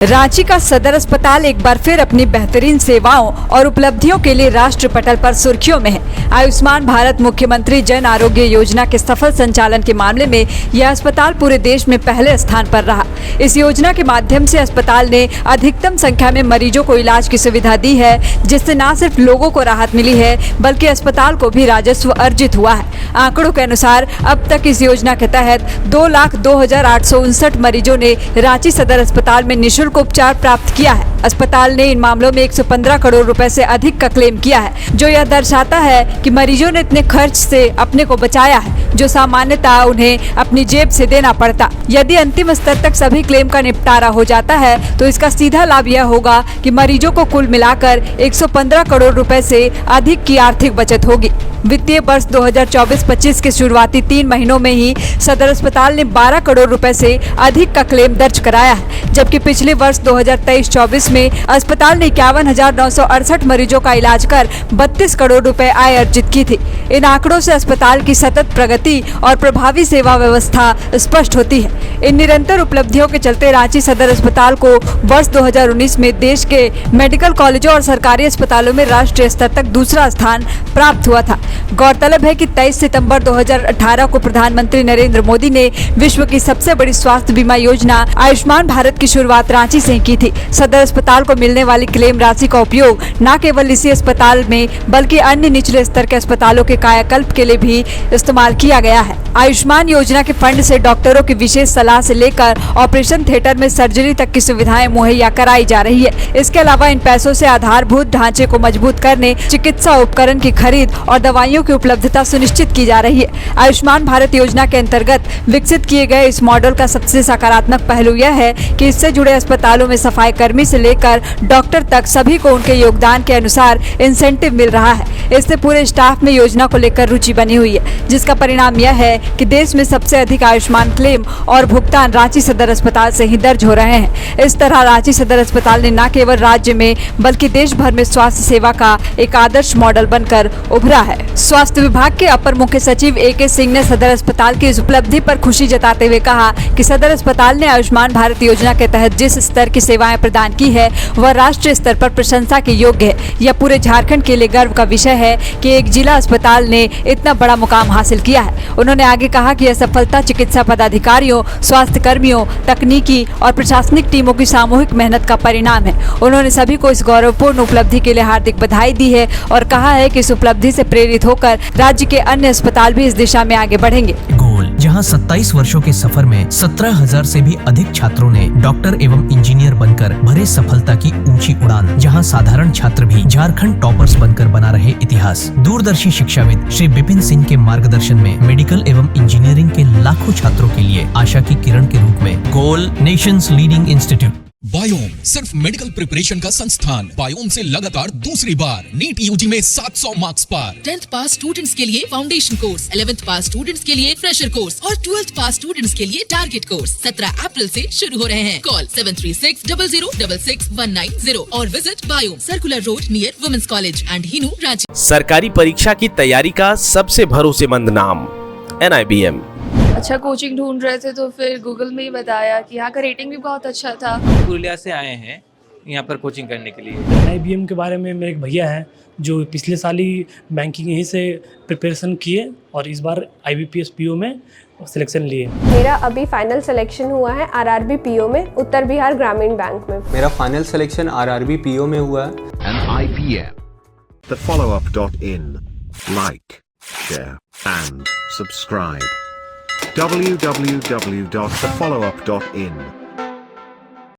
रांची का सदर अस्पताल एक बार फिर अपनी बेहतरीन सेवाओं और उपलब्धियों के लिए राष्ट्र पटल पर सुर्खियों में है। आयुष्मान भारत मुख्यमंत्री जन आरोग्य योजना के सफल संचालन के मामले में यह अस्पताल पूरे देश में पहले स्थान पर रहा। इस योजना के माध्यम से अस्पताल ने अधिकतम संख्या में मरीजों को इलाज की सुविधा दी है, जिससे न सिर्फ लोगों को राहत मिली है बल्कि अस्पताल को भी राजस्व अर्जित हुआ है। आंकड़ों के अनुसार अब तक इस योजना के तहत 2,02,859 मरीजों ने रांची सदर अस्पताल में निःशुल्क उपचार प्राप्त किया है। अस्पताल ने इन मामलों में 115 करोड़ रुपए से अधिक का क्लेम किया है, जो यह दर्शाता है कि मरीजों ने इतने खर्च से अपने को बचाया है जो सामान्यतः उन्हें अपनी जेब से देना पड़ता। यदि अंतिम स्तर तक सभी क्लेम का निपटारा हो जाता है तो इसका सीधा लाभ यह होगा कि मरीजों को कुल मिलाकर 115 करोड़ रुपए से अधिक की आर्थिक बचत होगी। वित्तीय वर्ष 2024-25 के शुरुआती 3 महीनों में ही सदर अस्पताल ने 12 करोड़ रुपए से अधिक का क्लेम दर्ज कराया है, जबकि पिछले वर्ष 2023-24 में अस्पताल ने 51,968 मरीजों का इलाज कर 32 करोड़ रुपए आय अर्जित की थी। इन आंकड़ों से अस्पताल की सतत प्रगति और प्रभावी सेवा व्यवस्था स्पष्ट होती है। इन निरंतर उपलब्धियों के चलते रांची सदर अस्पताल को वर्ष 2019 में देश के मेडिकल कॉलेजों और सरकारी अस्पतालों में राष्ट्रीय स्तर तक दूसरा स्थान प्राप्त हुआ था। गौरतलब है कि 23 सितंबर 2018 को प्रधानमंत्री नरेंद्र मोदी ने विश्व की सबसे बड़ी स्वास्थ्य बीमा योजना आयुष्मान भारत की शुरुआत रांची से की थी। सदर अस्पताल को मिलने वाली क्लेम राशि का उपयोग न केवल इसी अस्पताल में बल्कि अन्य निचले स्तर के अस्पतालों के कायाकल्प के लिए भी इस्तेमाल किया गया है। आयुष्मान योजना के फंड से डॉक्टरों की विशेष सलाह से लेकर ऑपरेशन थिएटर में सर्जरी तक की सुविधाएं मुहैया कराई जा रही है। इसके अलावा इन पैसों से आधारभूत ढांचे को मजबूत करने, चिकित्सा उपकरण की खरीद और दवाइयों की उपलब्धता सुनिश्चित की जा रही है। आयुष्मान भारत योजना के अंतर्गत विकसित किए गए इस मॉडल का सबसे सकारात्मक पहलू यह है कि इससे जुड़े अस्पतालों में सफाई कर्मी से लेकर डॉक्टर तक सभी को उनके योगदान के अनुसार इंसेंटिव मिल रहा है। इससे पूरे स्टाफ में योजना को लेकर रुचि बनी हुई है, जिसका परिणाम यह है कि देश में सबसे अधिक आयुष्मान क्लेम और भुगतान रांची सदर अस्पताल से ही दर्ज हो रहे हैं। इस तरह रांची सदर अस्पताल ने न केवल राज्य में बल्कि देश भर में स्वास्थ्य सेवा का एक आदर्श मॉडल बनकर उभरा है। स्वास्थ्य विभाग के अपर मुख्य सचिव AK सिंह ने सदर अस्पताल की इस उपलब्धि पर खुशी जताते हुए कहा कि सदर अस्पताल ने आयुष्मान भारत योजना के तहत जिस स्तर की सेवाएं प्रदान की है वह राष्ट्रीय स्तर पर प्रशंसा के योग्य है। यह पूरे झारखंड के लिए गर्व का विषय है कि एक जिला अस्पताल ने इतना बड़ा मुकाम हासिल किया है। उन्होंने आगे कहा कि यह सफलता चिकित्सा पदाधिकारियों, स्वास्थ्य कर्मियों, तकनीकी और प्रशासनिक टीमों की सामूहिक मेहनत का परिणाम है। उन्होंने सभी को इस गौरवपूर्ण उपलब्धि के लिए हार्दिक बधाई दी है और कहा है कि इस उपलब्धि से प्रेरित होकर राज्य के अन्य अस्पताल भी इस दिशा में आगे बढ़ेंगे। गोल, जहां 27 वर्षों के सफर में 17,000 से भी अधिक छात्रों ने डॉक्टर एवं इंजीनियर बनकर भरे सफलता की ऊंची उड़ान, जहां साधारण छात्र भी झारखंड टॉपर्स बनकर बना रहे इतिहास। दूरदर्शी शिक्षाविद श्री विपिन सिंह के मार्गदर्शन में मेडिकल एवं इंजीनियरिंग के लाखों छात्रों के लिए आशा की किरण के रूप में गोल नेशंस लीडिंग इंस्टीट्यूट। बायोम सिर्फ मेडिकल प्रिपरेशन का संस्थान। बायोम से लगातार दूसरी बार नीट यूजी में 700 मार्क्स पार। 10th पास स्टूडेंट्स के लिए फाउंडेशन कोर्स, 11th पास स्टूडेंट्स के लिए फ्रेशर कोर्स और 12th पास स्टूडेंट्स के लिए टारगेट कोर्स 17 अप्रैल से शुरू हो रहे हैं। कॉल 7360066190 और visit Biome, circular road near women's college and Hinu, Ranchi. सरकारी परीक्षा की तैयारी का सबसे भरोसेमंद नाम NIBM। अच्छा कोचिंग ढूंढ रहे थे तो फिर गूगल में ही बताया कि यहाँ का रेटिंग भी बहुत अच्छा था। पुरुलिया से आए हैं यहाँ पर कोचिंग करने के लिए। NIBM के बारे में मेरे एक भैया हैं जो पिछले साल ही बैंकिंग यहीं से प्रिपरेशन किए और इस बार IBPS PO में सिलेक्शन लिए। मेरा अभी फाइनल सिलेक्शन हुआ है RRB PO में, उत्तर बिहार ग्रामीण बैंक में। मेरा फाइनल सिलेक्शन RRB PO में हुआ है। NIBM, thefollowup.in. Like, share and subscribe. www.thefollowup.in